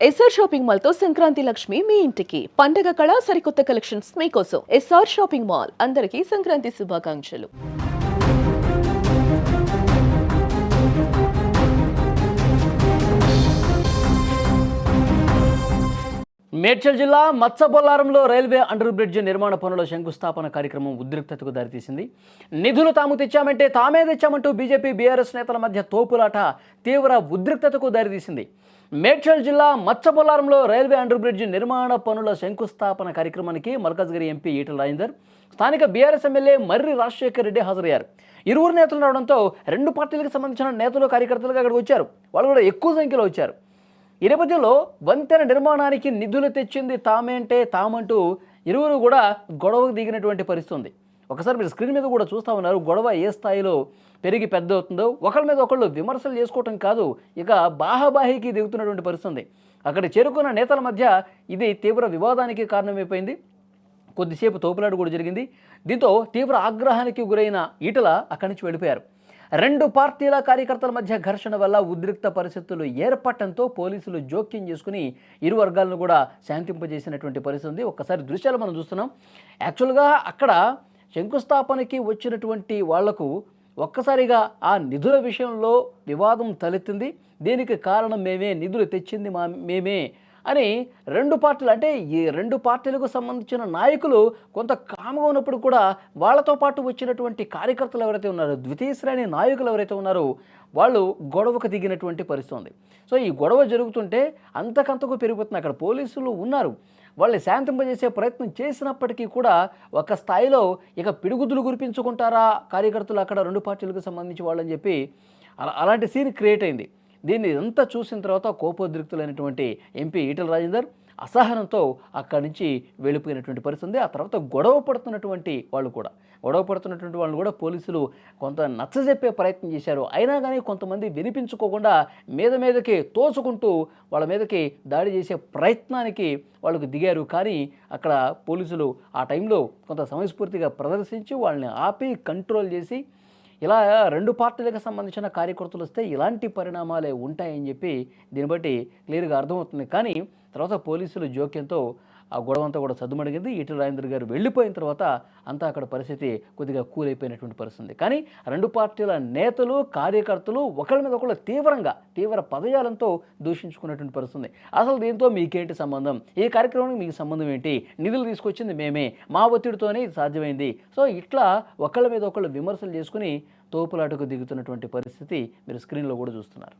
SR shopping mall తో సంక్రాంతి లక్ష్మి మీ ఇంటికి పండగ కళ సరికొత్త కలెక్షన్స్ మీకోసం ఎస్ఆర్ షాపింగ్ మాల్ అందరికీ సంక్రాంతి శుభాకాంక్షలు. మేడ్చల్ జిల్లా మత్స్యబొల్లారంలో రైల్వే అండర్ బ్రిడ్జ్ నిర్మాణ పనుల శంకుస్థాపన కార్యక్రమం ఉద్రిక్తతకు దారితీసింది. నిధులు తాము తెచ్చామంటే తామే తెచ్చామంటూ బీజేపీ బీఆర్ఎస్ నేతల మధ్య తోపులాట తీవ్ర ఉద్రిక్తతకు దారితీసింది. మేడ్చల్ జిల్లా మత్స్యబొల్లారంలో రైల్వే అండర్ బ్రిడ్జ్ నిర్మాణ పనుల శంకుస్థాపన కార్యక్రమానికి మల్కాజ్గిరి ఎంపీ ఈటెల రాజేందర్, స్థానిక బీఆర్ఎస్ ఎమ్మెల్యే మర్రి రాజశేఖర్ రెడ్డి హాజరయ్యారు. ఇరువురు నేతలు రావడంతో రెండు పార్టీలకు సంబంధించిన నేతలు కార్యకర్తలుగా అక్కడికి వచ్చారు. వాళ్ళు కూడా ఎక్కువ సంఖ్యలో వచ్చారు. ఈ నేపథ్యంలో వంతెన నిర్మాణానికి నిధులు తెచ్చింది తామే అంటే తామంటూ ఇరువురు కూడా గొడవకు దిగినటువంటి పరిస్థితి ఉంది. ఒకసారి మీరు స్క్రీన్ మీద కూడా చూస్తూ ఉన్నారు. గొడవ ఏ స్థాయిలో పెరిగి పెద్ద అవుతుందో, ఒకళ్ళ మీద ఒకళ్ళు విమర్శలు చేసుకోవటం కాదు, ఇక బాహాబాహికి దిగుతున్నటువంటి పరిస్థితి ఉంది. అక్కడ చేరుకున్న నేతల మధ్య ఇది తీవ్ర వివాదానికి కారణమైపోయింది. కొద్దిసేపు తోపులాట కూడా జరిగింది. దీంతో తీవ్ర ఆగ్రహానికి గురైన ఈటెల అక్కడి నుంచి వెళ్ళిపోయారు. రెండు పార్టీల కార్యకర్తల మధ్య ఘర్షణ వల్ల ఉద్రిక్త పరిస్థితులు ఏర్పడటంతో పోలీసులు జోక్యం చేసుకుని ఇరు వర్గాలను కూడా శాంతింపజేసినటువంటి పరిస్థితి ఉంది. ఒక్కసారి దృశ్యాలు మనం చూస్తున్నాం. యాక్చువల్గా అక్కడ శంకుస్థాపనకి వచ్చినటువంటి వాళ్లకు ఒక్కసారిగా ఆ నిధుల విషయంలో వివాదం తలెత్తింది. దీనికి కారణం మేమే, నిధులు తెచ్చింది మేమే అని రెండు పార్టీలు, అంటే ఈ రెండు పార్టీలకు సంబంధించిన నాయకులు కొంత కామ్గా ఉన్నప్పుడు కూడా వాళ్ళతో పాటు వచ్చినటువంటి కార్యకర్తలు ఎవరైతే ఉన్నారో, ద్వితీయ శ్రేణి నాయకులు ఎవరైతే ఉన్నారో వాళ్ళు గొడవకు దిగినటువంటి పరిస్థితి ఉంది. సో ఈ గొడవ జరుగుతుంటే అంతకంతకు పెరిగిపోతుంది. అక్కడ పోలీసులు ఉన్నారు, వాళ్ళని శాంతింపజేసే ప్రయత్నం చేసినప్పటికీ కూడా ఒక స్థాయిలో ఇక పిడుగుదులు కురిపించుకుంటారా కార్యకర్తలు అక్కడ రెండు పార్టీలకు సంబంధించి వాళ్ళని చెప్పి అలాంటి సీన్ క్రియేట్ అయింది. దీన్ని అంతా చూసిన తర్వాత కోపోద్రిక్తులైనటువంటి ఎంపీ ఈటెల రాజేందర్ అసహనంతో అక్కడి నుంచి వెళ్ళిపోయినటువంటి పరిస్థితి. ఆ తర్వాత గొడవ పడుతున్నటువంటి వాళ్ళు కూడా పోలీసులు కొంత నచ్చజెప్పే ప్రయత్నం చేశారు. అయినా కానీ కొంతమంది వినిపించుకోకుండా మీదకి తోసుకుంటూ వాళ్ళ మీదకి దాడి చేసే ప్రయత్నానికి వాళ్ళకు దిగారు. కానీ అక్కడ పోలీసులు ఆ టైంలో కొంత సమయస్ఫూర్తిగా ప్రదర్శించి వాళ్ళని ఆపి కంట్రోల్ చేసి, ఇలా రెండు పార్టీలకు సంబంధించిన కార్యకర్తలు వస్తే ఇలాంటి పరిణామాలే ఉంటాయని చెప్పి దీన్ని బట్టి క్లియర్గా అర్థమవుతుంది. కానీ తర్వాత పోలీసుల జోక్యంతో ఆ గొడవ అంతా కూడా సద్దుమడిగింది. ఈటెల రాజేందర్ గారు వెళ్ళిపోయిన తర్వాత అంతా అక్కడ పరిస్థితి కొద్దిగా కూల్ అయిపోయినటువంటి పరిస్థితి. కానీ రెండు పార్టీల నేతలు కార్యకర్తలు ఒకరి మీద ఒకళ్ళు తీవ్ర పదజాలంతో దూషించుకున్నటువంటి పరిస్థితి. అసలు దీంతో మీకేంటి సంబంధం, ఈ కార్యక్రమానికి మీకు సంబంధం ఏంటి, నిధులు తీసుకొచ్చింది మేమే, మా ఒత్తిడితోనే ఇది సాధ్యమైంది. సో ఇట్లా ఒకళ్ళ మీద ఒకళ్ళు విమర్శలు చేసుకుని తోపులాటకు దిగుతున్నటువంటి పరిస్థితి మీరు స్క్రీన్లో కూడా చూస్తున్నారు.